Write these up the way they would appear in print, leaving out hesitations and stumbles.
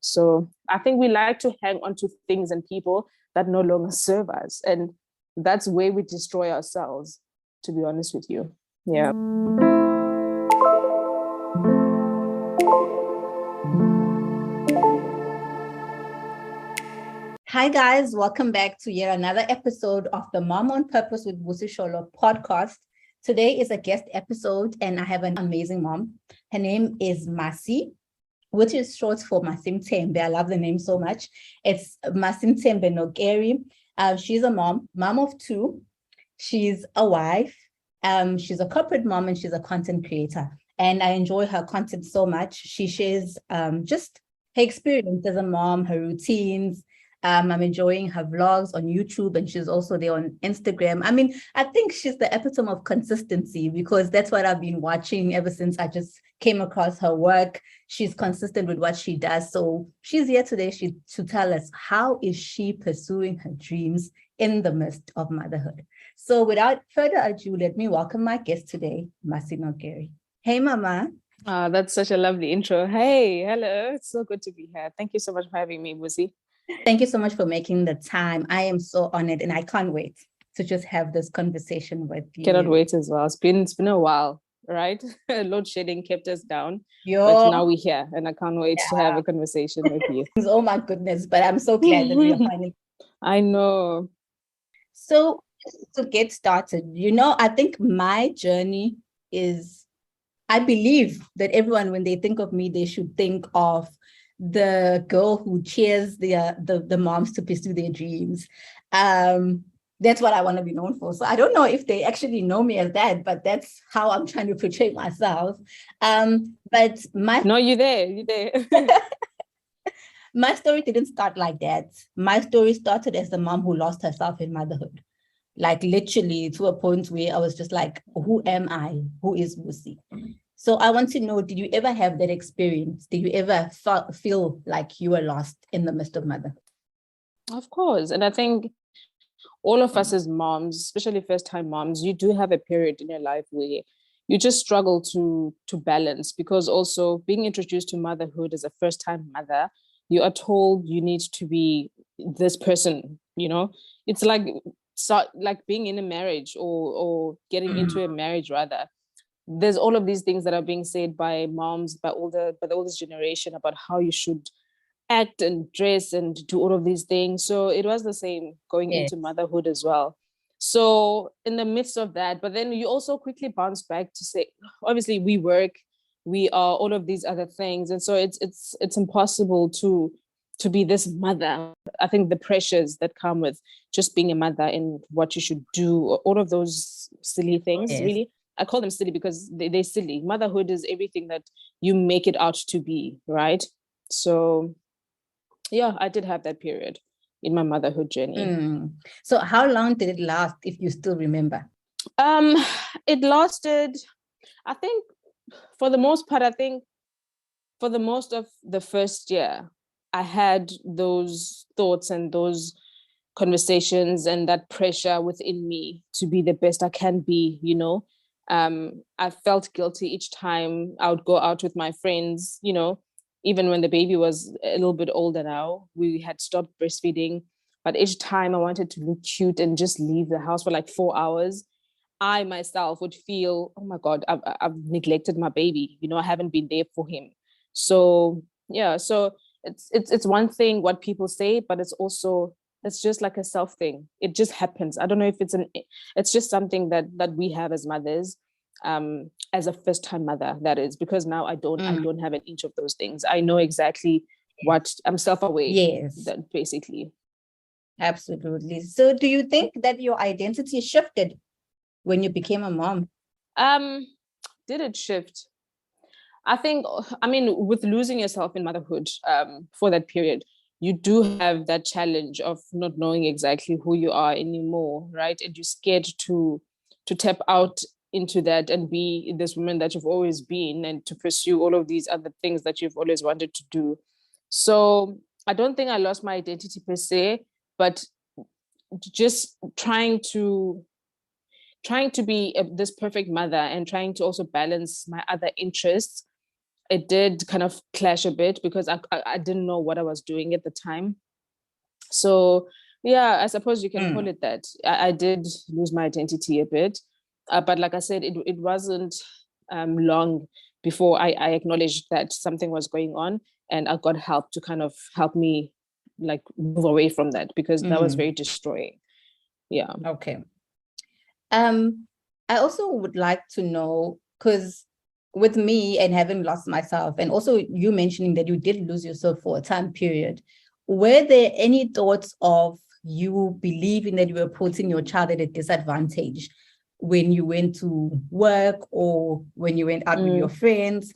So I think we like to hang on to things and people that no longer serve us. And that's where we destroy ourselves, to be honest with you. Yeah. Hi guys, welcome back to yet another episode of the Mom on Purpose with Busie podcast. Today is a guest episode and I have an amazing mom. Her name is Massi, which is short for Massi Nokeri. I love the name so much. It's Massi Nokeri. She's a mom of two. She's a wife. She's a corporate mom and she's a content creator. And I enjoy her content so much. She shares just her experience as a mom, her routines. I'm enjoying her vlogs on YouTube and she's also there on Instagram. I mean, I think she's the epitome of consistency because that's what I've been watching ever since I just came across her work. She's consistent with what she does. So she's here today to tell us how is she pursuing her dreams in the midst of motherhood. So without further ado, let me welcome my guest today, Massi Nokeri. Hey, Mama. That's such a lovely intro. Hey, hello. It's so good to be here. Thank you so much for having me, Busie. Thank you so much for making the time. I am so honored and I can't wait to just have this conversation with you. Cannot wait as well. It's been a while, right? Load shedding kept us down. But now we're here and I can't wait to have a conversation with you. Oh my goodness, but I'm so glad that we are finally. I know. So to get started, I think my journey is, I believe that everyone, when they think of me, they should think of the girl who cheers the moms to pursue their dreams. That's what I want to be known for. So I don't know if they actually know me as that, but that's how I'm trying to portray myself. But you're there. My story didn't start like that. My story started as the mom who lost herself in motherhood. Like literally to a point where I was just like, who am I? Who is Busie? So I want to know, did you ever have that experience? Did you ever feel like you were lost in the midst of motherhood? Of course. And I think all of us as moms, especially first-time moms, you do have a period in your life where you just struggle to balance, because also being introduced to motherhood as a first-time mother, you are told you need to be this person, It's like being in a marriage or getting into a marriage rather. There's all of these things that are being said by moms, by the oldest generation about how you should act and dress and do all of these things. So it was the same going into motherhood as well. So in the midst of that, but then you also quickly bounce back to say, obviously we work, we are all of these other things. And so it's impossible to be this mother. I think the pressures that come with just being a mother and what you should do, all of those silly things, really. I call them silly because they're silly. Motherhood is everything that you make it out to be, right? So, yeah, I did have that period in my motherhood journey. So how long did it last, if you still remember? It lasted, I think, for the most part, for the most of the first year, I had those thoughts and those conversations and that pressure within me to be the best I can be, I felt guilty each time I would go out with my friends, even when the baby was a little bit older now. We had stopped breastfeeding, but each time I wanted to look cute and just leave the house for like 4 hours, I myself would feel, oh my God, I've neglected my baby. I haven't been there for him. So yeah, so it's one thing what people say, but it's just like a self thing. It just happens. I don't know if it's just something that we have as mothers, as a first time mother, that is, because now I don't have an inch of those things. I know exactly what I'm self-aware. Yes. That basically. Absolutely. So do you think that your identity shifted when you became a mom? Did it shift? I think, with losing yourself in motherhood, for that period, you do have that challenge of not knowing exactly who you are anymore, right? And you're scared to tap out into that and be this woman that you've always been and to pursue all of these other things that you've always wanted to do. So I don't think I lost my identity per se, but just trying to be this perfect mother and trying to also balance my other interests. it did kind of clash a bit because I didn't know what I was doing at the time. So yeah, I suppose you can call it that. I did lose my identity a bit, but like I said, it wasn't long before I acknowledged that something was going on, and I got help to kind of help me like move away from that, because that was very destroying. Yeah. Okay. I also would like to know, because with me and having lost myself, and also you mentioning that you did lose yourself for a time period, were there any thoughts of you believing that you were putting your child at a disadvantage when you went to work or when you went out with your friends,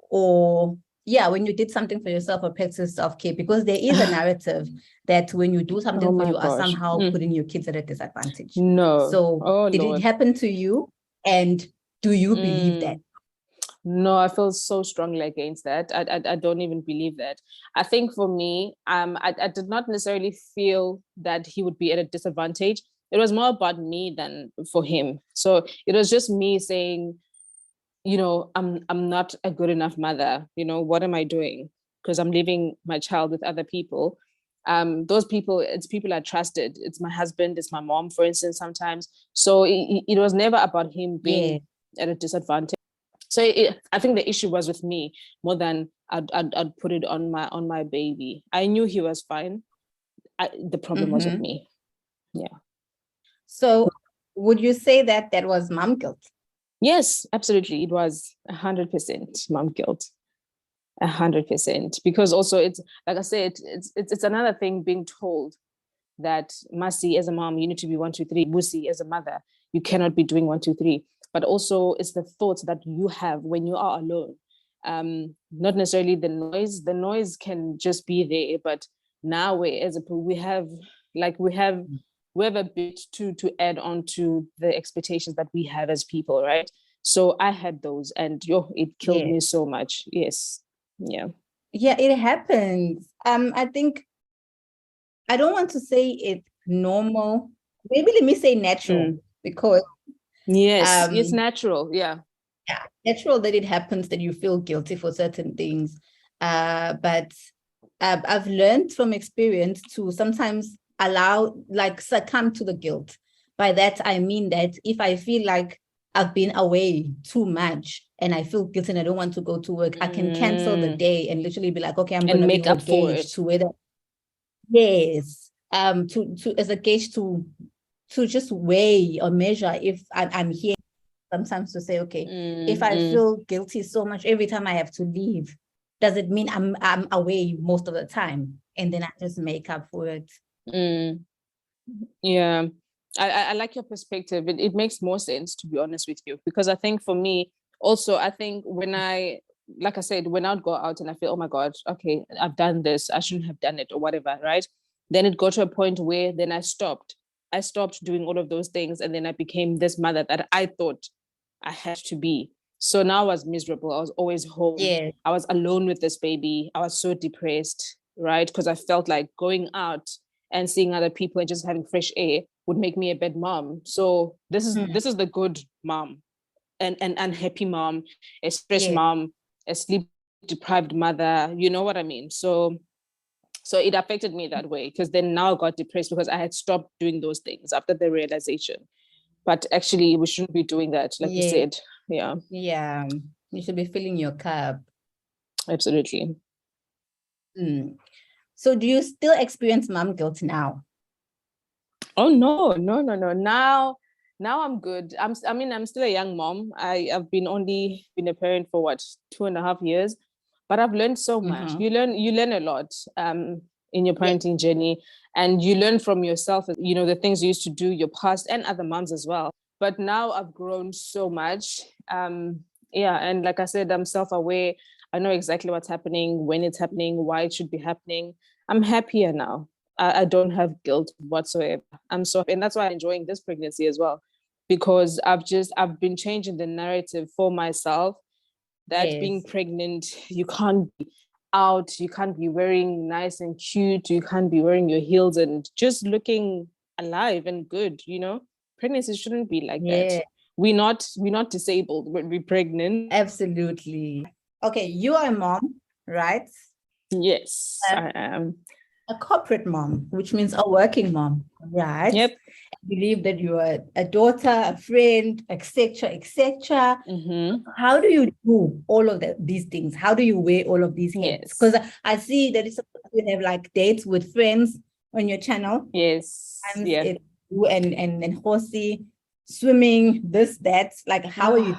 or when you did something for yourself or practice self-care? Because there is a narrative that when you do something for you are somehow putting your kids at a disadvantage. No. So did it happen to you? And do you believe that? No, I feel so strongly against that. I don't even believe that. I think for me, I did not necessarily feel that he would be at a disadvantage. It was more about me than for him. So it was just me saying, I'm not a good enough mother. What am I doing? Because I'm leaving my child with other people. Those people, it's people I trusted. It's my husband, it's my mom, for instance, sometimes. So it was never about him being at a disadvantage. So I think the issue was with me more than I'd put it on my baby. I knew he was fine. The problem was with me. Yeah. So would you say that was mom guilt? Yes, absolutely. It was 100% mom guilt. 100%. Because also it's, like I said, it's another thing being told that Massi, as a mom, you need to be 1, 2, 3. Busie, as a mother, you cannot be doing 1, 2, 3. But also it's the thoughts that you have when you are alone. Not necessarily the noise. The noise can just be there, but now we have a bit to add on to the expectations that we have as people, right? So I had those, and it killed me so much. Yes. Yeah. Yeah, it happens. I think, I don't want to say it's normal. Maybe let me say natural, because yes, it's natural. Yeah, natural that it happens, that you feel guilty for certain things. But I've learned from experience to sometimes succumb to the guilt. By that I mean that if I feel like I've been away too much and I feel guilty and I don't want to go to work, I can cancel the day and literally be like, okay, I'm going to make up for it. To whether to as a gauge to just weigh or measure if I'm here. Sometimes to say, okay, if I feel guilty so much every time I have to leave, does it mean I'm away most of the time? And then I just make up for it. Yeah. I like your perspective. It makes more sense, to be honest with you, because I think for me also, I think like I said, when I'd go out and I feel, oh my God, okay, I've done this, I shouldn't have done it or whatever, right? Then it got to a point where then I stopped doing all of those things. And then I became this mother that I thought I had to be. So now I was miserable. I was always home. Yeah. I was alone with this baby. I was so depressed, right? Because I felt like going out and seeing other people and just having fresh air would make me a bad mom. So this is the good mom, and unhappy mom, a stressed mom, a sleep deprived mother. You know what I mean? So it affected me that way, because then now I got depressed because I had stopped doing those things after the realization. But actually, we shouldn't be doing that, like you said. Yeah. Yeah. You should be filling your cup. Absolutely. So do you still experience mom guilt now? Oh, no. Now I'm good. I'm still a young mom. I've only been a parent for 2.5 years, but I've learned so much. You learn a lot in your parenting journey, and you learn from yourself, the things you used to do, your past, and other moms as well. But now I've grown so much. And like I said, I'm self-aware. I know exactly what's happening, when it's happening, why it should be happening. I'm happier now. I don't have guilt whatsoever. And that's why I'm enjoying this pregnancy as well, because I've been changing the narrative for myself that being pregnant, you can't be out, you can't be wearing nice and cute, you can't be wearing your heels and just looking alive and good. Pregnancy shouldn't be like that. We're not disabled when we're pregnant. Absolutely. Okay, you are a mom, right? Yes, I am. A corporate mom, which means a working mom, right? Yep. I believe that you are a daughter, a friend, etc., etc. Mm-hmm. How do you do all of these things? How do you weigh all of these hats? Yes. Because I see that it's you have like dates with friends on your channel. Yes. And Yeah. it's you and Horsey, swimming, this, that. Like, how are you?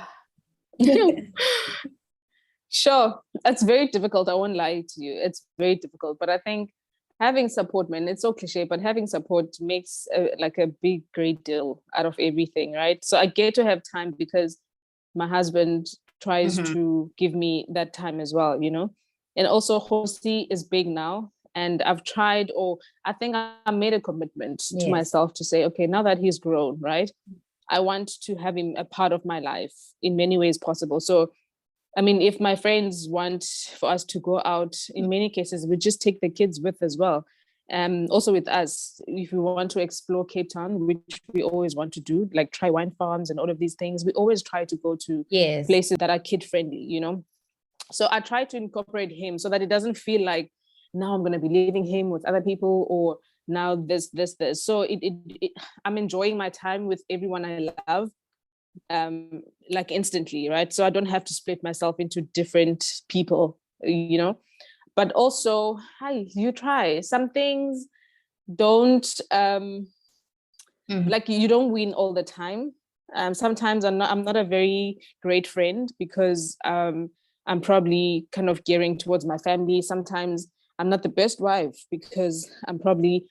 Sure. It's very difficult. I won't lie to you. It's very difficult. But I think having support, man, it's so cliche, but having support makes like a big, great deal out of everything, right? So I get to have time because my husband tries Mhm. to give me that time as well, you know? And also, Hosti is big now. And I've tried, or I think I made a commitment to Yes. myself to say, okay, now that he's grown, right? I want to have him a part of my life in many ways possible. So I mean, if my friends want for us to go out, in many cases, we just take the kids with as well. Also with us, if we want to explore Cape Town, which we always want to do, like try wine farms and all of these things, we always try to go to Yes. places that are kid friendly, you know? So I try to incorporate him so that it doesn't feel like now I'm going to be leaving him with other people or now this. So I'm enjoying my time with everyone I love like instantly, right? So I don't have to split myself into different people, you know. But also, hi, you try some things. Don't like you don't win all the time. Sometimes I'm not a very great friend because I'm probably kind of gearing towards my family. Sometimes I'm not the best wife because I'm probably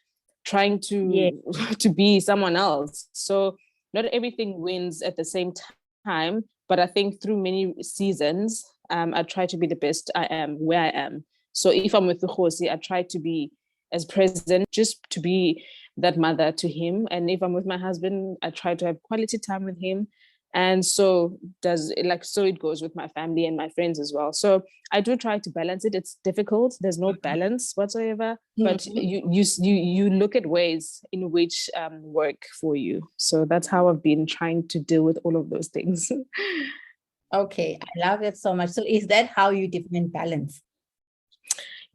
trying to to be someone else. So not everything wins at the same time, but I think through many seasons, I try to be the best I am where I am. So if I'm with the Khosi, I try to be as present, just to be that mother to him. And if I'm with my husband, I try to have quality time with him. And so so it goes with my family and my friends as well. So I do try to balance it. It's difficult. There's no balance whatsoever, but you look at ways in which work for you. So that's how I've been trying to deal with all of those things. Okay, I love it so much. So is that how you define balance?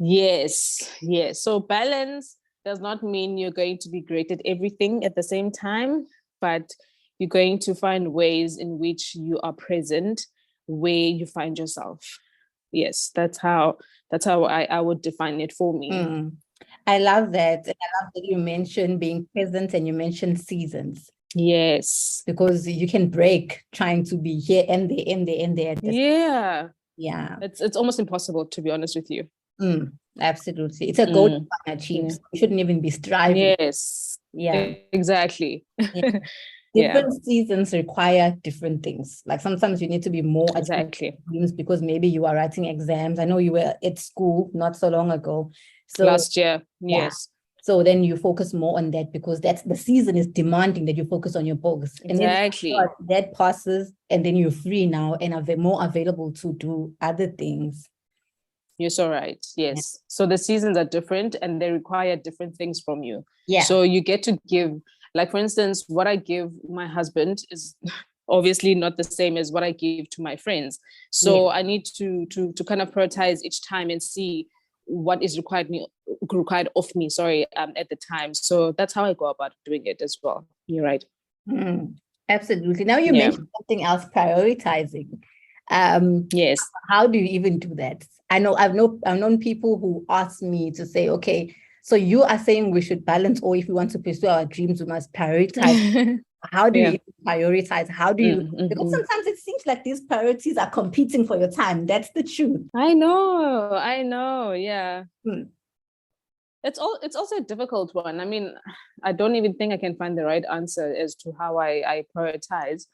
Yes. So balance does not mean you're going to be great at everything at the same time, but you're going to find ways in which you are present where you find yourself. Yes, that's how I would define it for me. I love that. And I love that you mentioned being present and you mentioned seasons. Yes. Because you can break trying to be here and there and there and there. Yeah. Yeah. It's almost impossible, to be honest with you. Absolutely. It's a goal to achieve. Yeah. So you shouldn't even be striving. Yes. Yeah. Exactly. Yeah. Different seasons require different things. Like sometimes you need to be more exactly because maybe you are writing exams. I know you were at school not so long ago. So last year. Yes. So then you focus more on that because that's the season is demanding that you focus on your books. Exactly. And then that passes and then you're free now and are more available to do other things. You're so right. Yes. Yeah. So the seasons are different and they require different things from you. Yeah. So you get to give, like, for instance, what I give my husband is obviously not the same as what I give to my friends. So I need to kind of prioritize each time and see what is required of me, at the time. So that's how I go about doing it as well. You're right. Absolutely. Now you mentioned something else, prioritizing. Yes. How do you even do that? I've known people who ask me to say, okay, so you are saying we should balance, or if we want to pursue our dreams, we must prioritize. How do you prioritize? How do you, because sometimes it seems like these priorities are competing for your time. That's the truth. I know. Yeah. It's also a difficult one. I mean, I don't even think I can find the right answer as to how I prioritize.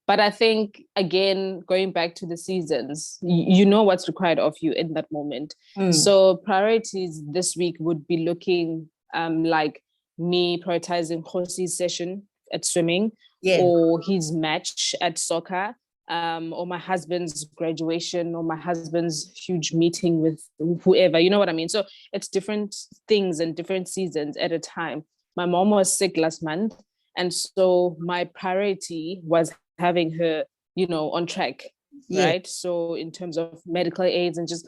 But I think, again, going back to the seasons, you know what's required of you in that moment. So priorities this week would be looking like me prioritizing Khosi's session at swimming or his match at soccer, or my husband's graduation or my husband's huge meeting with whoever, you know what I mean? So it's different things and different seasons at a time. My mom was sick last month. And so my priority was having her, on track Yeah. right? So in terms of medical aids and just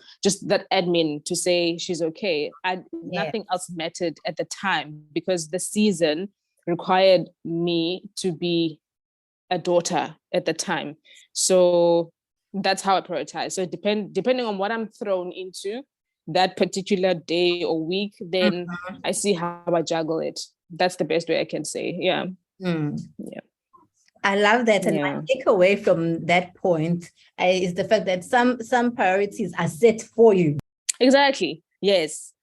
that admin to say she's okay, and nothing else mattered at the time, because the season required me to be a daughter at the time. So that's how I prioritize. So depending on what I'm thrown into that particular day or week, then I see how I juggle it. That's the best way I can say. Yeah. Yeah. I love that. And my takeaway from that point is the fact that some priorities are set for you. Exactly. Yes.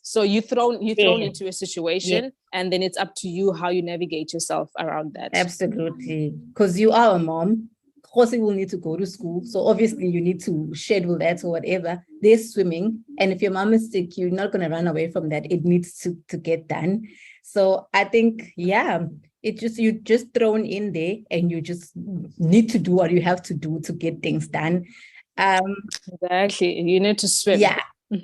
So you're thrown into a situation, and then it's up to you how you navigate yourself around that. Absolutely. Because you are a mom. Of course, you will need to go to school. So obviously you need to schedule that or whatever. There's swimming. And if your mom is sick, you're not going to run away from that. It needs to get done. So I think, you're just thrown in there, and you just need to do what you have to do to get things done. Exactly. You need to swim. Yeah,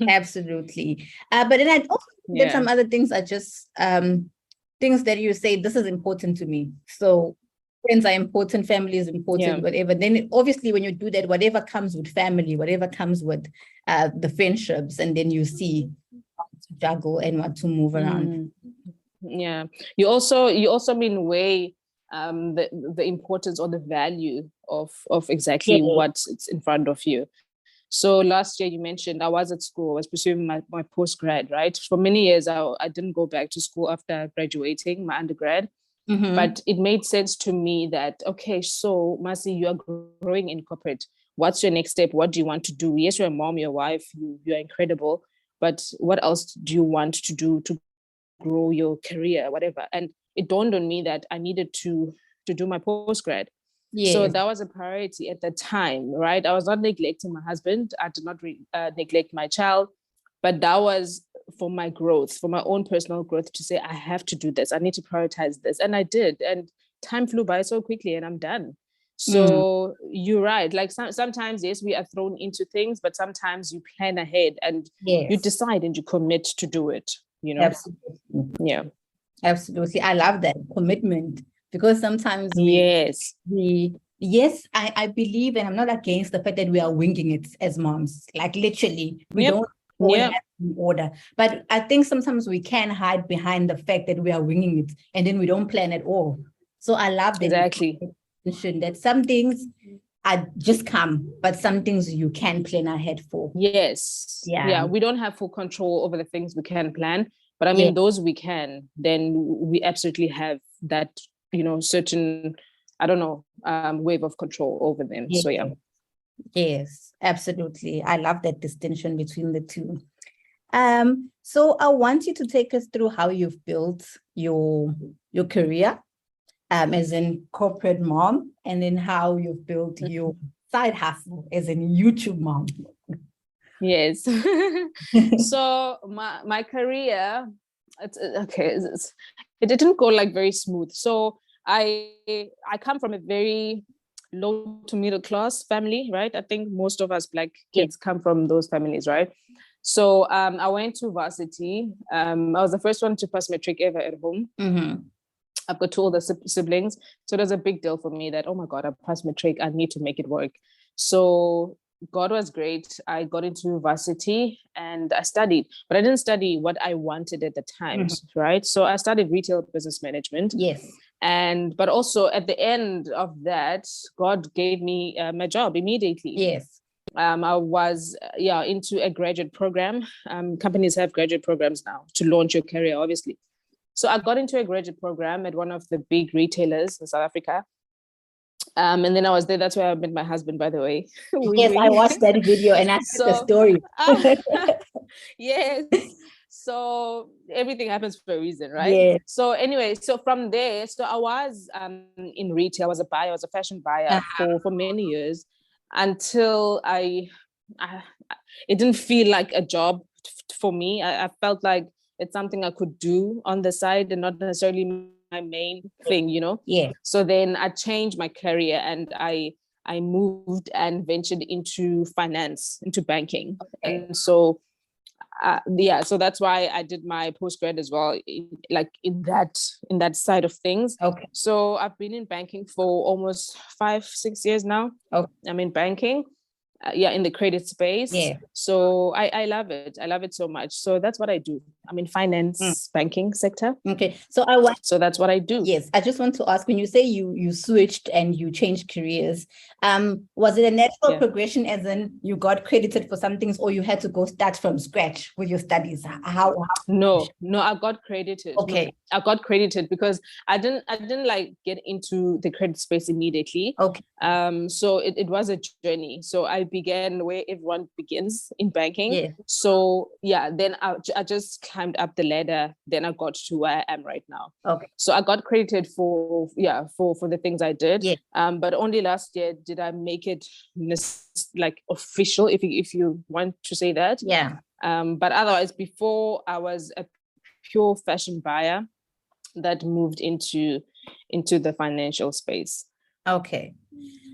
absolutely. But then I also get some other things are just things that you say, this is important to me. So friends are important, family is important, whatever. Then obviously when you do that, whatever comes with family, whatever comes with the friendships, and then you see how to juggle and what to move around. Yeah. You also weigh the importance or the value of exactly what's in front of you. So last year you mentioned I was at school, I was pursuing my post-grad, right? For many years, I didn't go back to school after graduating my undergrad. But it made sense to me that, okay, so Massi, you are growing in corporate. What's your next step? What do you want to do? Yes, you're a mom, you're a wife, you're incredible. But what else do you want to do to grow your career, whatever? And it dawned on me that I needed to do my post-grad. So that was a priority at the time, right? I was not neglecting my husband. I did not neglect my child, but that was for my growth, for my own personal growth, to say, I have to do this. I need to prioritize this. And I did. And time flew by so quickly, and I'm done. So you're right. Like sometimes, yes, we are thrown into things, but sometimes you plan ahead and you decide and you commit to do it, you know? Absolutely. Yeah. Absolutely. I love that commitment, because sometimes I believe, and I'm not against the fact that we are winging it as moms. Like literally, we don't have in order. But I think sometimes we can hide behind the fact that we are winging it, and then we don't plan at all. So I love that. Exactly. That some things are just come, but some things you can plan ahead for. Yes. Yeah. We don't have full control over the things we can plan. But I mean, those we can, then we absolutely have that, certain, I don't know, wave of control over them. So, yeah. Yes, absolutely. I love that distinction between the two. So I want you to take us through how you've built your career as in corporate mom, and then how you've built your side hustle as in YouTube mom. Yes. So my career, it didn't go like very smooth. So I come from a very low to middle class family, right? I think most of us Black kids come from those families, right? So I went to varsity. I was the first one to pass matric ever at home. I've got two older siblings. So it was a big deal for me that, oh my God, I passed matric. I need to make it work. So God was great. I got into varsity and I studied, but I didn't study what I wanted at the time, right? So I studied retail business management. Yes. But also at the end of that, God gave me my job immediately. Yes. I was into a graduate program. Companies have graduate programs now to launch your career, obviously. So I got into a graduate program at one of the big retailers in South Africa. And then I was there. That's where I met my husband, by the way. Yes, I watched that video and I heard the story. Yes. So everything happens for a reason, right? Yeah. So anyway, so from there, so I was in retail. I was a buyer. I was a fashion buyer for many years, until it didn't feel like a job for me. I felt like it's something I could do on the side and not necessarily my main thing, Yeah. So then I changed my career and I moved and ventured into finance, into banking. And so yeah, so that's why I did my postgrad as well, in that side of things. Okay. So I've been in banking for almost 5-6 years now. Okay. I'm in banking, in the credit space. Yeah. So I love it. I love it so much. So that's what I do. I'm in finance, banking sector. Okay. So that's what I do. Yes, I just want to ask, when you say you switched and you changed careers, was it a natural progression, as in you got credited for some things, or you had to go start from scratch with your studies? How? No, I got credited. Okay. No, I got credited because I didn't like get into the credit space immediately. Okay. So it was a journey. So I began where everyone begins, in banking. Yeah. So then I just climbed up the ladder. Then I got to where I am right now. Okay. So I got credited for the things I did. Yeah. But only last year did I make it like official, if you want to say that. Yeah. But otherwise, before, I was a pure fashion buyer that moved into the financial space. Okay.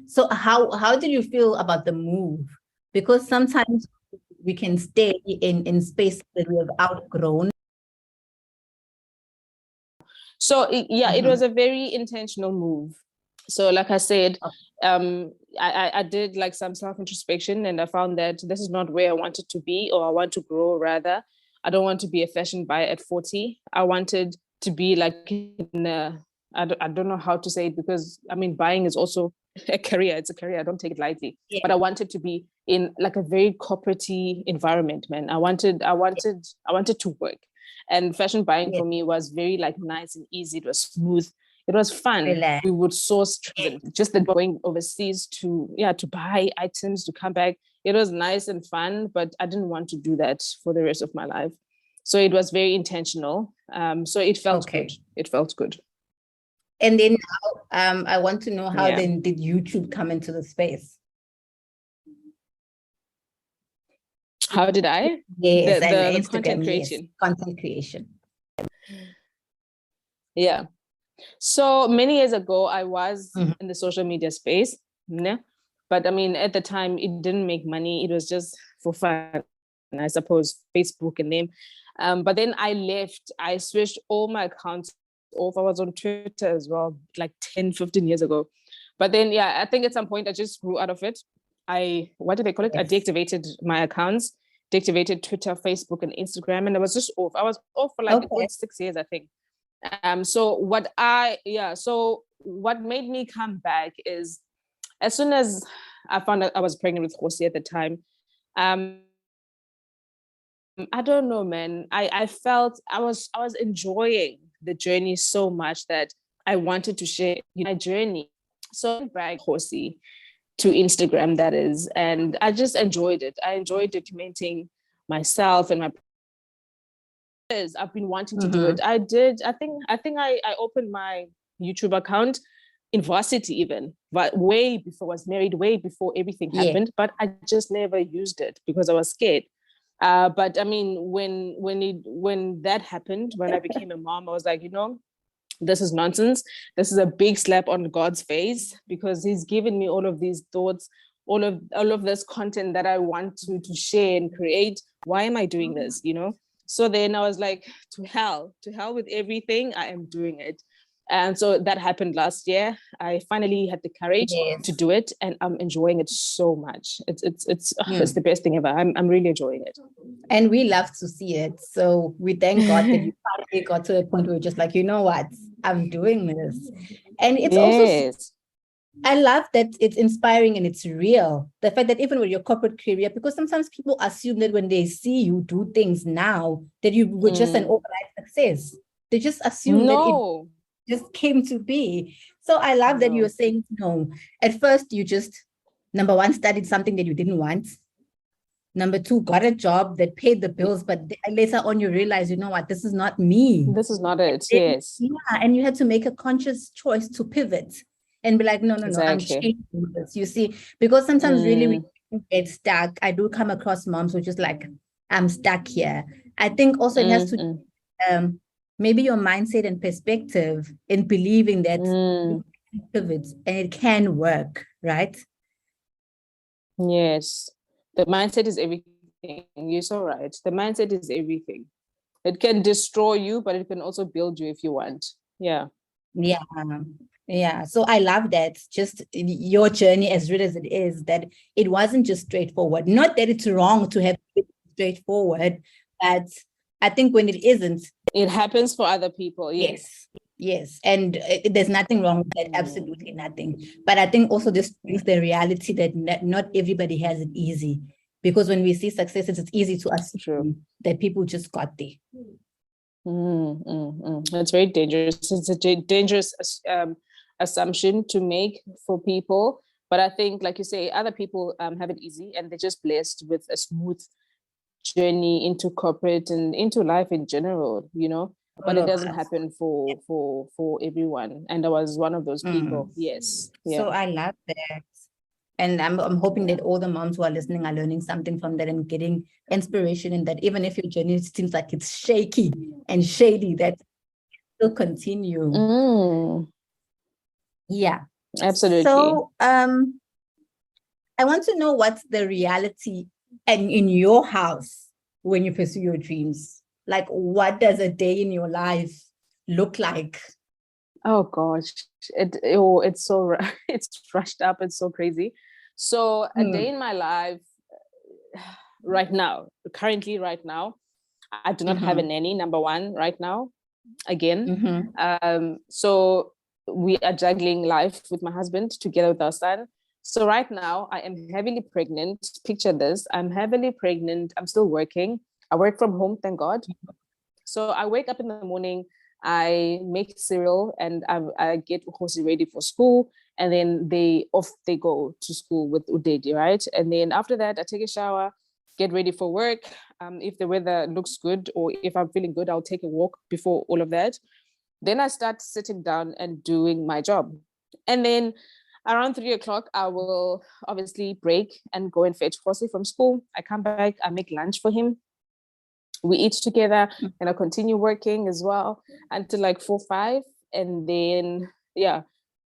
So how did you feel about the move? Because sometimes we can stay in space that we have outgrown. So it was a very intentional move. So like I said, I did like some self-introspection, and I found that this is not where I wanted to be, or I want to grow rather. I don't want to be a fashion buyer at 40. I wanted to be like I don't know how to say it, because I mean, buying is also a career. It's a career. I don't take it lightly. Yeah. But I wanted to be in like a very corporate-y environment, man. I wanted to work. And fashion buying for me was very like nice and easy. It was smooth. It was fun. Relax. We would source just the going overseas to buy items, to come back. It was nice and fun, but I didn't want to do that for the rest of my life. So it was very intentional. So it felt good. It felt good. And then now, I want to know, how then did YouTube come into the space? How did I? Yes, the content creation. Yes. Content creation. Yeah. So many years ago, I was in the social media space. But I mean, at the time, it didn't make money. It was just for fun, I suppose, Facebook and them. But then I left. I switched all my accounts off. I was on Twitter as well, like 10-15 years ago. But then, I think at some point I just grew out of it. What do they call it? Yes. I deactivated my accounts, deactivated Twitter, Facebook, and Instagram, and I was just off. I was off for like 6 years, I think. So what made me come back is, as soon as I found out I was pregnant with Busie at the time, I don't know, man. I felt I was enjoying the journey so much that I wanted to share my journey. So I brought Busie to Instagram, that is, and I just enjoyed it. I enjoyed documenting myself and my. I've been wanting to do it. I think I opened my YouTube account in varsity, even, but way before I was married, way before everything happened. But I just never used it because I was scared. But I mean, when that happened, when I became a mom, I was like, this is nonsense. This is a big slap on God's face, because He's given me all of these thoughts, all of this content that I want to share and create. Why am I doing this? So then I was like, to hell with everything. I am doing it. And so that happened last year. I finally had the courage to do it, and I'm enjoying it so much. It's the best thing ever. I'm really enjoying it. And we love to see it. So we thank God that you finally got to the point where you're just like, you know what, I'm doing this. And it's also, I love that it's inspiring and it's real. The fact that even with your corporate career, because sometimes people assume that when they see you do things now, that you were just an overnight success. They just assume that it just came to be. So I love that you're saying no. At first, you just, number one, studied something that you didn't want. Number two, got a job that paid the bills, but later on you realize, you know what, this is not me. This is not it, yes. Yeah, and you had to make a conscious choice to pivot and be like, no, exactly. I'm changing this, you see, because sometimes really we get stuck. I do come across moms who just like, I'm stuck here. I think also it has to maybe your mindset and perspective in believing that you can pivot and it can work, right? Yes. The mindset is everything. You're so right. The mindset is everything. It can destroy you, but it can also build you if you want. Yeah. Yeah. Yeah. So I love that. Just your journey, as real as it is, that it wasn't just straightforward. Not that it's wrong to have it straightforward, but I think when it isn't, it happens for other people. Yes. yes. And there's nothing wrong with that. Absolutely nothing. But I think also this is the reality that not everybody has it easy. Because when we see successes, it's easy to assume that people just got there. That's very dangerous. It's a dangerous assumption to make for people. But I think, like you say, other people have it easy and they're just blessed with a smooth journey into corporate and into life in general, but it doesn't happen for everyone. And I was one of those people. Yes. So I love that. And I'm hoping that all the moms who are listening are learning something from that and getting inspiration in that, even if your journey seems like it's shaky and shady, that will continue. Yeah. Absolutely. So I want to know what's the reality and in your house when you pursue your dreams. Like, what does a day in your life look like? Oh gosh, it's so it's rushed up. It's so crazy. So a day in my life currently right now, I do not have a nanny, number one, right now, again. So we are juggling life with my husband together with our son. So right now I am heavily pregnant. Picture this, I'm heavily pregnant. I'm still working. I work from home, thank God. So I wake up in the morning, I make cereal, and I get Josie ready for school. And then they go to school with Udedi, right? And then after that, I take a shower, get ready for work. If the weather looks good or if I'm feeling good, I'll take a walk before all of that. Then I start sitting down and doing my job. And then around 3:00, I will obviously break and go and fetch Josie from school. I come back, I make lunch for him. We eat together and I continue working as well until like 4-5. And then,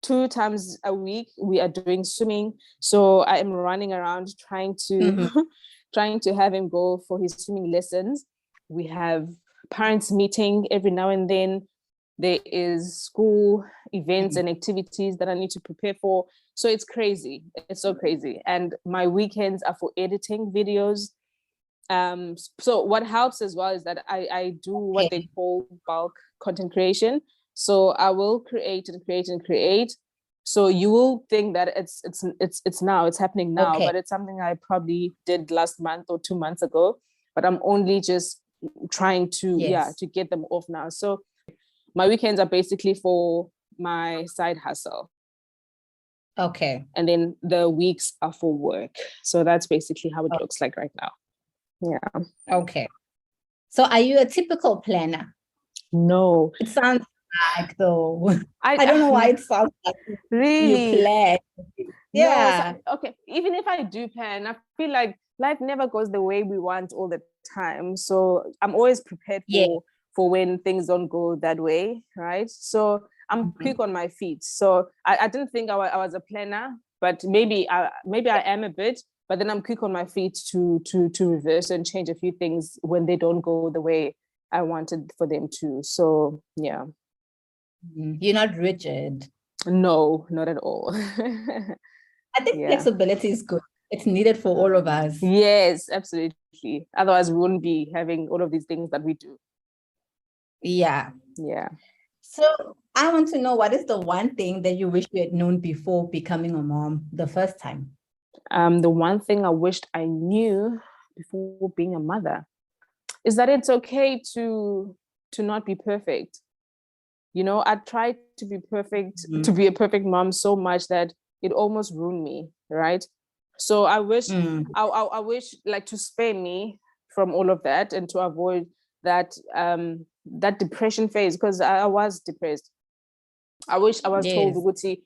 2 times a week, we are doing swimming. So I am running around trying to have him go for his swimming lessons. We have parents meeting every now and then. There is school events and activities that I need to prepare for. So it's crazy. It's so crazy. And my weekends are for editing videos. So what helps as well is that I do what they call bulk content creation. So I will create and create and create. So you will think that it's happening now, but it's something I probably did last month or 2 months ago. But I'm only just trying to to get them off now. So my weekends are basically for my side hustle. Okay. And then the weeks are for work. So that's basically how it looks like right now. Yeah. Okay. So are you a typical planner? No. It sounds like though. I don't know why it sounds like really you plan. Yeah. No, so, okay. Even if I do plan, I feel like life never goes the way we want all the time. So I'm always prepared for when things don't go that way, right? So I'm quick on my feet. So I didn't think I was a planner, but maybe I am a bit. But then I'm quick on my feet to reverse and change a few things when they don't go the way I wanted for them to. So yeah. You're not rigid. No, not at all. I think flexibility is good. It's needed for all of us. Yes, absolutely. Otherwise, we wouldn't be having all of these things that we do. Yeah. Yeah. So I want to know, what is the one thing that you wish you had known before becoming a mom the first time? The one thing I wished I knew before being a mother is that it's okay to not be perfect. I tried to be perfect, to be a perfect mom so much that it almost ruined me, right? So I wish I wish like to spare me from all of that and to avoid that that depression phase, because I was depressed. I wish I was told, Uguti,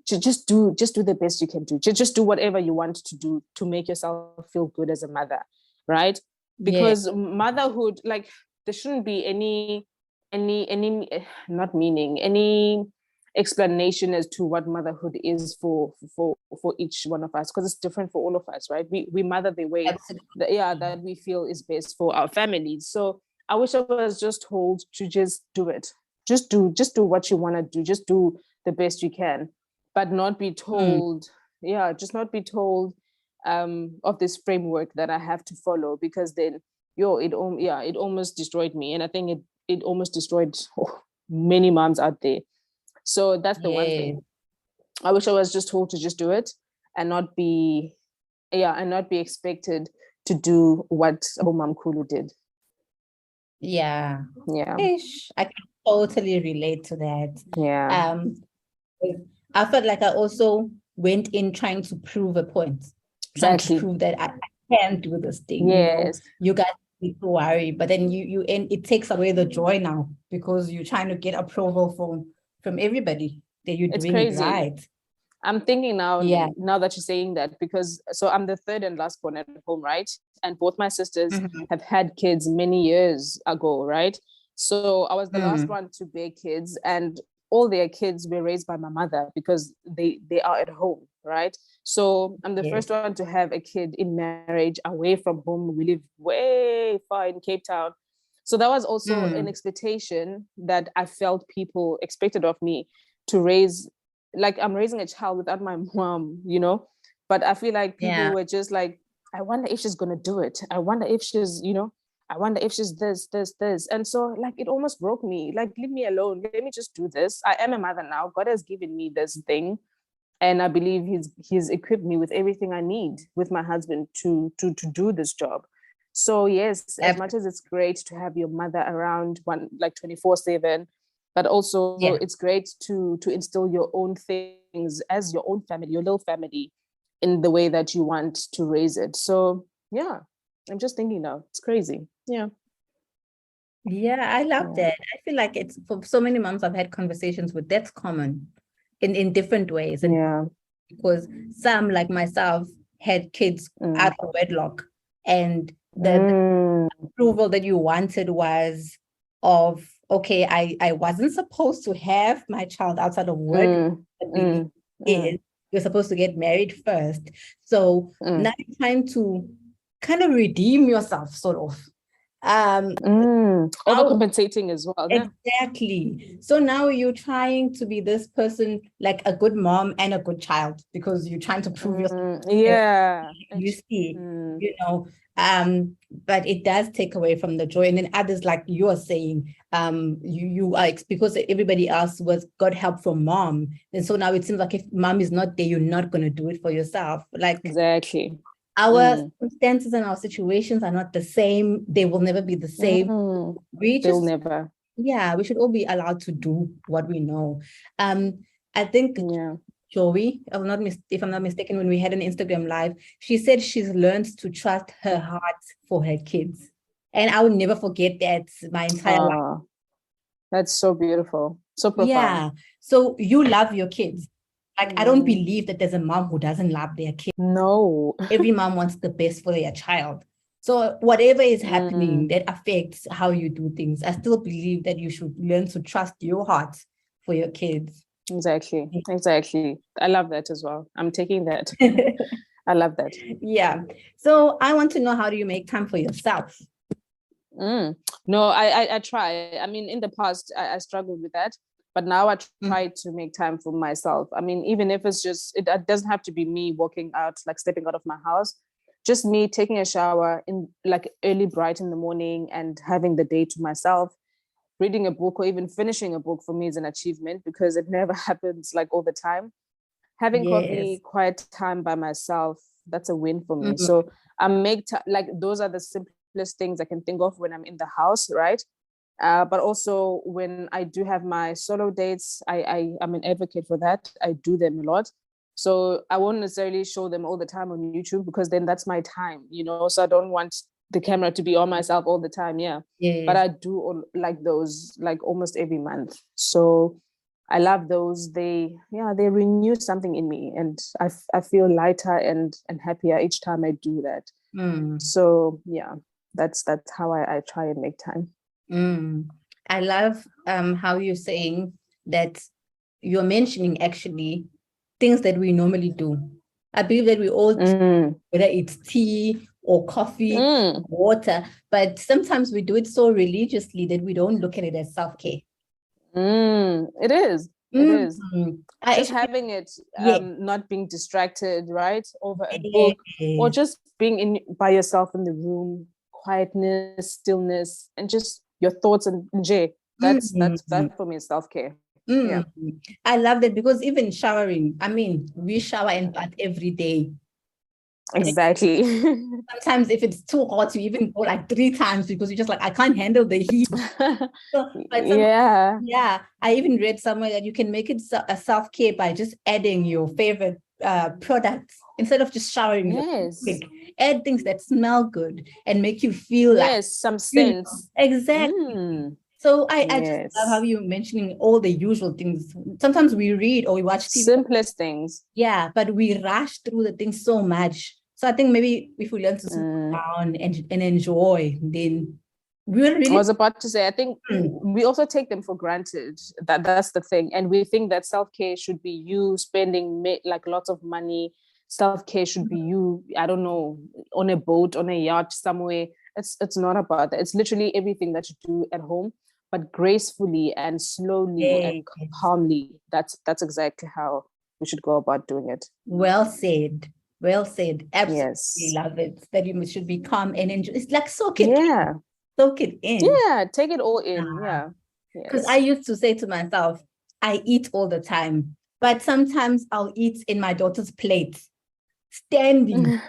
just do the best you can do. Just do whatever you want to do to make yourself feel good as a mother, right? Because motherhood, like, there shouldn't be any not meaning, any explanation as to what motherhood is for each one of us, because it's different for all of us, right? We mother the way that we feel is best for our families. So I wish I was just told to just do it. Just do what you want to do. Just do the best you can, but not be told, just not be told of this framework that I have to follow, because then it almost destroyed me. And I think it almost destroyed many moms out there. So that's the one thing. I wish I was just told to just do it and not be expected to do what Mom Kulu did. Yeah. Yeah. I can totally relate to that. Yeah. I felt like I also went in trying to prove a point. Trying to prove that I can do this thing. Yes. You guys need to worry, but then you end, it takes away the joy now, because you're trying to get approval from everybody that you're doing it right. I'm thinking now that you're saying that, because so I'm the third and last born at home, right? And both my sisters have had kids many years ago, right? So I was the last one to bear kids, and all their kids were raised by my mother because they are at home, right? So I'm the first one to have a kid in marriage away from home. We live way far in Cape Town. So that was also an expectation that I felt people expected of me, to raise, like I'm raising a child without my mom, but I feel like people were just like, I wonder if she's gonna do it. I wonder if she's, I wonder if she's this. And so like, it almost broke me. Like, leave me alone. Let me just do this. I am a mother now. God has given me this thing. And I believe he's equipped me with everything I need with my husband to do this job. So yes, as much as it's great to have your mother around 24/7, but also it's great to instill your own things as your own family, your little family, in the way that you want to raise it. So yeah, I'm just thinking now, it's crazy. Yeah, I love that. I feel like it's, for so many moms I've had conversations with, that's common in different ways. And because some, like myself, had kids out of wedlock, and the approval that you wanted was of, okay, I wasn't supposed to have my child outside of work. You're supposed to get married first. So now you're trying to kind of redeem yourself, sort of. Overcompensating as well. Exactly. So now you're trying to be this person, like a good mom and a good child, because you're trying to prove yourself. You see, but it does take away from the joy. And then others, like you are saying, you are, because everybody else got help from mom, and so now it seems like if mom is not there, you're not going to do it for yourself. Like, exactly. Our circumstances and our situations are not the same. They will never be the same. They'll never. Yeah, we should all be allowed to do what we know. I think Joey, if I'm not mistaken, when we had an Instagram live, she said she's learned to trust her heart for her kids. And I will never forget that my entire life. That's so beautiful. So profound. Yeah. So you love your kids. Like, I don't believe that there's a mom who doesn't love their kid. No. Every mom wants the best for their child. So whatever is happening that affects how you do things, I still believe that you should learn to trust your heart for your kids. Exactly. I love that as well. I'm taking that. I love that. Yeah. So I want to know, how do you make time for yourself? No, I try. I mean, in the past, I struggled with that. But now I try to make time for myself. I mean, even if it's just, it doesn't have to be me walking out, like stepping out of my house, just me taking a shower in like early, bright in the morning, and having the day to myself. Reading a book or even finishing a book for me is an achievement, because it never happens like all the time. Having coffee, quiet time by myself, that's a win for me. So I make like, those are the simplest things I can think of when I'm in the house, right? But also when I do have my solo dates, I'm an advocate for that. I do them a lot. So I won't necessarily show them all the time on YouTube, because then that's my time, so I don't want the camera to be on myself all the time. But I do like those, like almost every month. So I love those. They renew something in me, and I feel lighter and happier each time I do that. So yeah, that's how I try and make time. I love how you're saying that you're mentioning actually things that we normally do. I believe that we all, whether it's tea or coffee, water, but sometimes we do it so religiously that we don't look at it as self-care. It is. It is. Just having it, yeah. not being distracted, right? Over a book, or just being by yourself in the room, quietness, stillness, and just your thoughts and Jay. That for me is self-care. Yeah. I love that, because even showering, I mean, we shower and bath every day. Exactly. Sometimes if it's too hot, you even go like 3 times because you're just like, I can't handle the heat. Yeah. I even read somewhere that you can make it a self-care by just adding your favorite products instead of just showering. Yes. Add things that smell good and make you feel like some sense. Exactly. So I just love how you're mentioning all the usual things. Sometimes we read or we watch TV. Simplest things. Yeah, but we rush through the things so much. So I think maybe if we learn to slow down and enjoy, then we will really. I was about to say, I think we also take them for granted. That's the thing. And we think that self-care should be you spending like lots of money. Self-care should be you, I don't know, on a boat, on a yacht somewhere. It's not about that. It's literally everything that you do at home, but gracefully and slowly and calmly. That's exactly how we should go about doing it. Well said. Well said. Absolutely love it. That you should be calm and enjoy. It's like soak it in. Soak it in. Yeah, take it all in. Yeah. Because I used to say to myself, I eat all the time, but sometimes I'll eat in my daughter's plate, standing.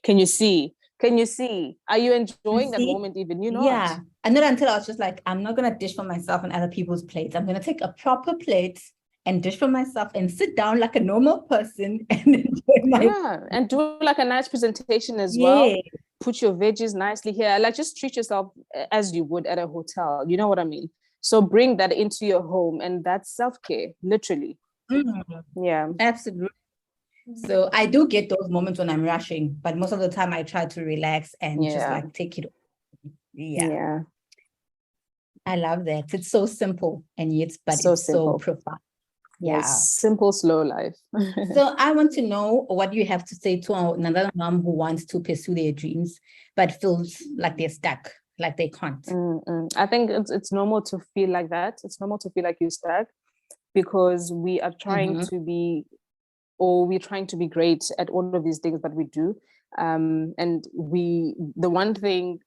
Can you see? Are you enjoying that moment even? You're not. Yeah. And not until I was just like, I'm not going to dish for myself on other people's plates. I'm going to take a proper plate and dish for myself and sit down like a normal person and enjoy my and do like a nice presentation as well. Put your veggies nicely here. Like just treat yourself as you would at a hotel. You know what I mean? So bring that into your home, and that's self-care, literally. Yeah. Absolutely. So I do get those moments when I'm rushing, but most of the time I try to relax and just like take it. Yeah. I love that. It's so simple and yet, but so it's simple. So profound. Yes, simple, slow life. So I want to know what you have to say to another mom who wants to pursue their dreams, but feels like they're stuck, like they can't. I think it's normal to feel like that. It's normal to feel like you're stuck because we are trying to be, or we're trying to be great at all of these things that we do. And the one thing,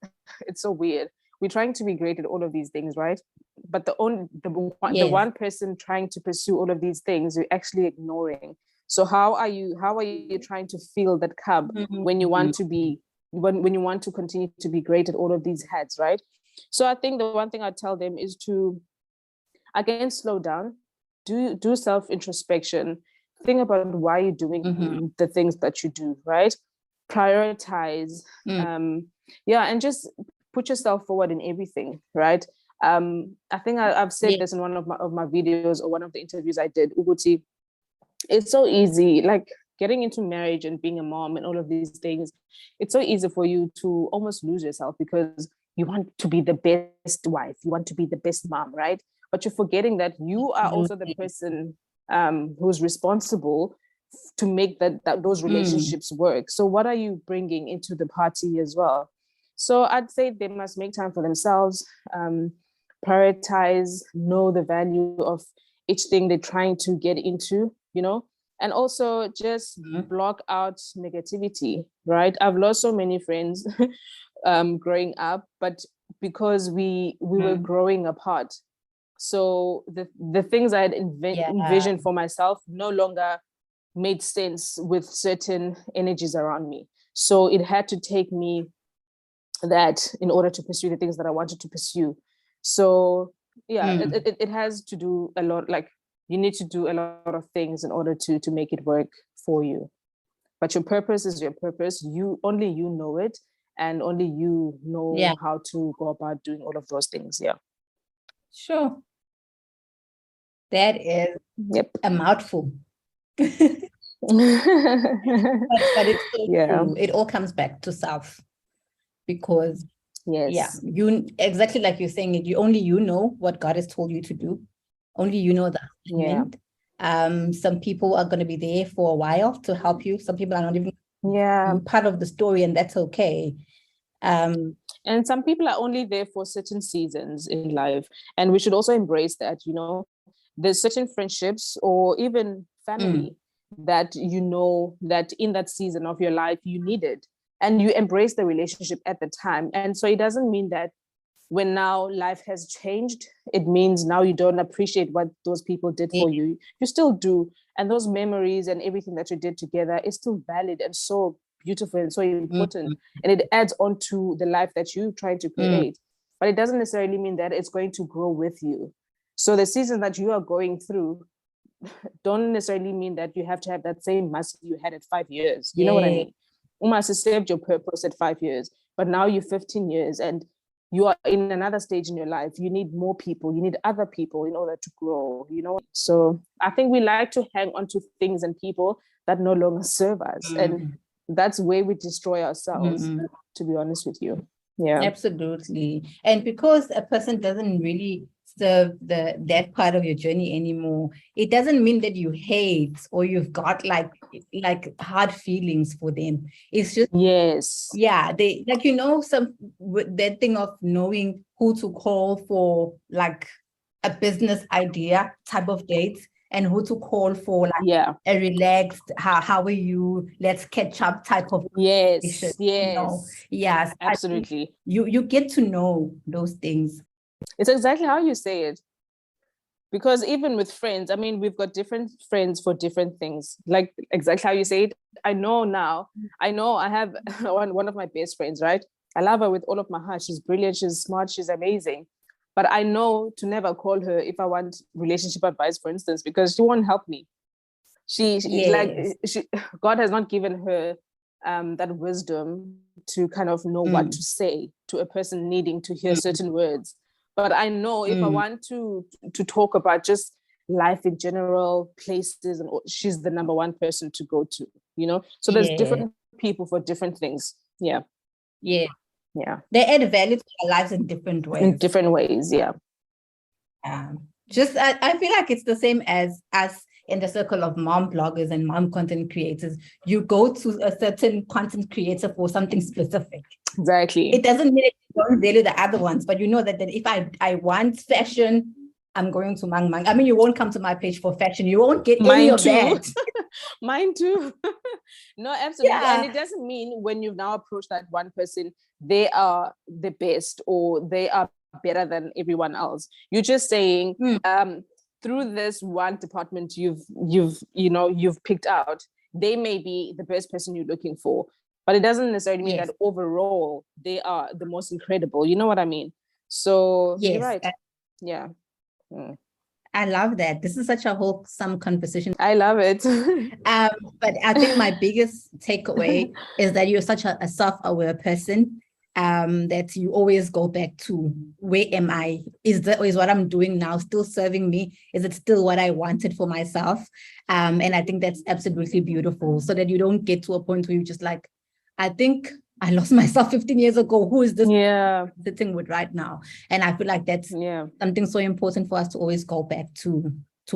it's so weird. We're trying to be great at all of these things, right? But the one person trying to pursue all of these things, you're actually ignoring. So how are you trying to fill that cup when you want to be, when you want to continue to be great at all of these hats, right? So I think the one thing I tell them is to, again, slow down, do self-introspection, think about why you're doing the things that you do, right? Prioritize, and just put yourself forward in everything, right? I think I've said this in one of my videos or one of the interviews I did, Uguti. It's so easy, like getting into marriage and being a mom and all of these things. It's so easy for you to almost lose yourself because you want to be the best wife, you want to be the best mom, right? But you're forgetting that you are also the person who's responsible to make those relationships work. So what are you bringing into the party as well? So I'd say they must make time for themselves, prioritize, know the value of each thing they're trying to get into, and also just block out negativity, right? I've lost so many friends growing up, but because we were growing apart. So the things I had envisioned for myself no longer made sense with certain energies around me. So it had to take me that in order to pursue the things that I wanted to pursue. So it has to do a lot, like you need to do a lot of things in order to make it work for you. But your purpose is your purpose. Only you know it, and only you know how to go about doing all of those things. Yeah. Sure. That is a mouthful. but it's so true. It all comes back to self, because you exactly like you're saying it, you know what God has told you to do, Only you know the alignment. Some people are going to be there for a while to help you. Some people are not even part of the story, and that's okay. And some people are only there for certain seasons in life, and we should also embrace that. There's certain friendships or even family that that in that season of your life you needed, and you embrace the relationship at the time. And so it doesn't mean that when now life has changed, it means now you don't appreciate what those people did for you. You still do, and those memories and everything that you did together is still valid and so beautiful and so important, and it adds on to the life that you're trying to create. But it doesn't necessarily mean that it's going to grow with you. So the season that you are going through don't necessarily mean that you have to have that same Massi you had at 5 years. You know what I mean? Massi served your purpose at 5 years, but now you're 15 years and you are in another stage in your life. You need more people, you need other people in order to grow, So I think we like to hang on to things and people that no longer serve us. And that's where we destroy ourselves, to be honest with you. Yeah, absolutely. And because a person doesn't really serve that part of your journey anymore, it doesn't mean that you hate or you've got like hard feelings for them. It's just they some that thing of knowing who to call for like a business idea type of date, and who to call for like a relaxed, how are you, let's catch up type of absolutely. You get to know those things. It's exactly how you say it. Because even with friends, I mean, we've got different friends for different things. Like exactly how you say it. I know I have one of my best friends, right? I love her with all of my heart. She's brilliant, she's smart, she's amazing. But I know to never call her if I want relationship advice, for instance, because she won't help me. God has not given her that wisdom to kind of know what to say to a person needing to hear certain words. But I know if I want to talk about just life in general, places, and she's the number one person to go to, So there's different people for different things. Yeah. They add value to our lives in different ways. I feel like it's the same as us in the circle of mom bloggers and mom content creators. You go to a certain content creator for something specific. Exactly. It doesn't mean that you don't value the other ones, but you know that if I want fashion, I'm going to Mang Mang. I mean, you won't come to my page for fashion. You won't get any of that. Mine too. No, absolutely. And it doesn't mean when you've now approached that one person, they are the best or they are better than everyone else. You're just saying through this one department you've picked out, they may be the best person you're looking for, but it doesn't necessarily mean that overall they are the most incredible. You know what I mean? So you're right. I love that. This is such a wholesome conversation. I love it. But I think my biggest takeaway is that you're such a self-aware person, that you always go back to, where am I? Is what I'm doing now still serving me? Is it still what I wanted for myself? And I think that's absolutely beautiful, so that you don't get to a point where you're just like, I think I lost myself 15 years ago. Who is this sitting with right now? And I feel like that's something so important for us to always go back to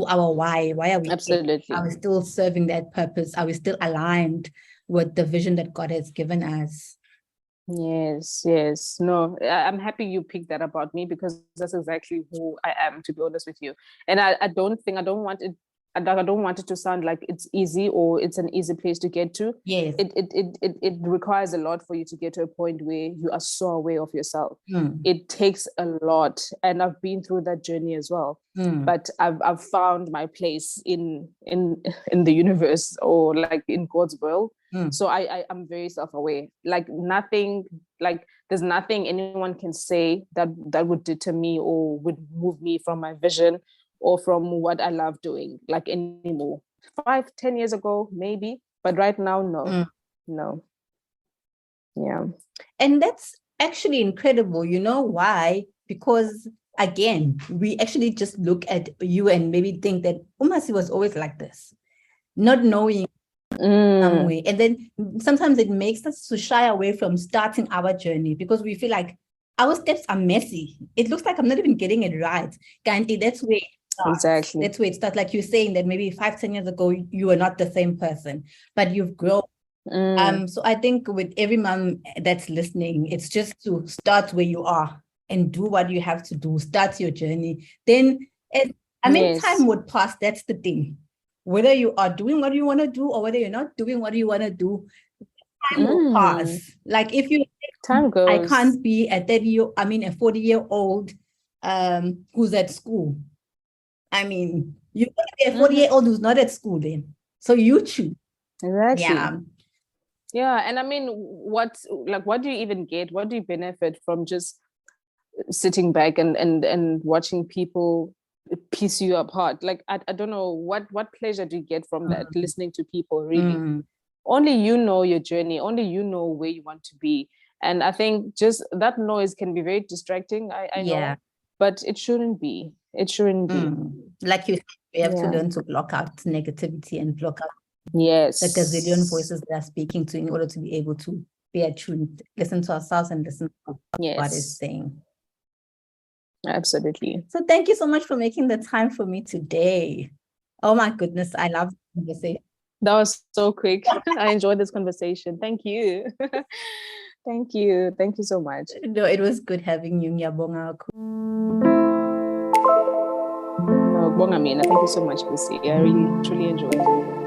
our why. Why are we absolutely? Are we still serving that purpose? Are we still aligned with the vision that God has given us? Yes. No, I'm happy you picked that about me, because that's exactly who I am, to be honest with you. And I don't want it to sound like it's easy or it's an easy place to get to. Yes. It requires a lot for you to get to a point where you are so aware of yourself. It takes a lot, and I've been through that journey as well. But I've found my place in the universe, or like in God's will. So I'm very self-aware. Like there's nothing anyone can say that would deter me or would move me from my vision or from what I love doing, like anymore. 5-10 years ago, maybe, but right now, no. Yeah. And that's actually incredible. You know why? Because again, we actually just look at you and maybe think that Massi was always like this, not knowing some way. And then sometimes it makes us to shy away from starting our journey, because we feel like our steps are messy. It looks like I'm not even getting it right. And that's where Exactly. That's where it starts. Like you're saying that maybe 5-10 years ago, you were not the same person, but you've grown. So I think with every mom that's listening, it's just to start where you are and do what you have to do. Start your journey. Then, time would pass. That's the thing. Whether you are doing what you want to do or whether you're not doing what you want to do, time will pass. Like if you, time goes. I can't be a 40-year-old who's at school. I mean, you're going to be a 40-year-old who's not at school then. So you choose. Exactly. Yeah. And I mean, what do you even get? What do you benefit from just sitting back and watching people piece you apart? Like, I don't know, what pleasure do you get from that? Listening to people, really. Only you know your journey. Only you know where you want to be. And I think just that noise can be very distracting. I know, but it shouldn't be. It shouldn't be. Like you said, we have to learn to block out negativity and block out the gazillion voices that are speaking to in order to be able to be attuned, listen to ourselves and listen to what God is saying. Absolutely. So thank you so much for making the time for me today. Oh my goodness, I love the conversation. That was so quick. I enjoyed this conversation. Thank you. Thank you. Thank you so much. No, it was good having you. Ngiyabonga. No, Bonga Mina. Thank you so much, Busie. I really, truly enjoyed it.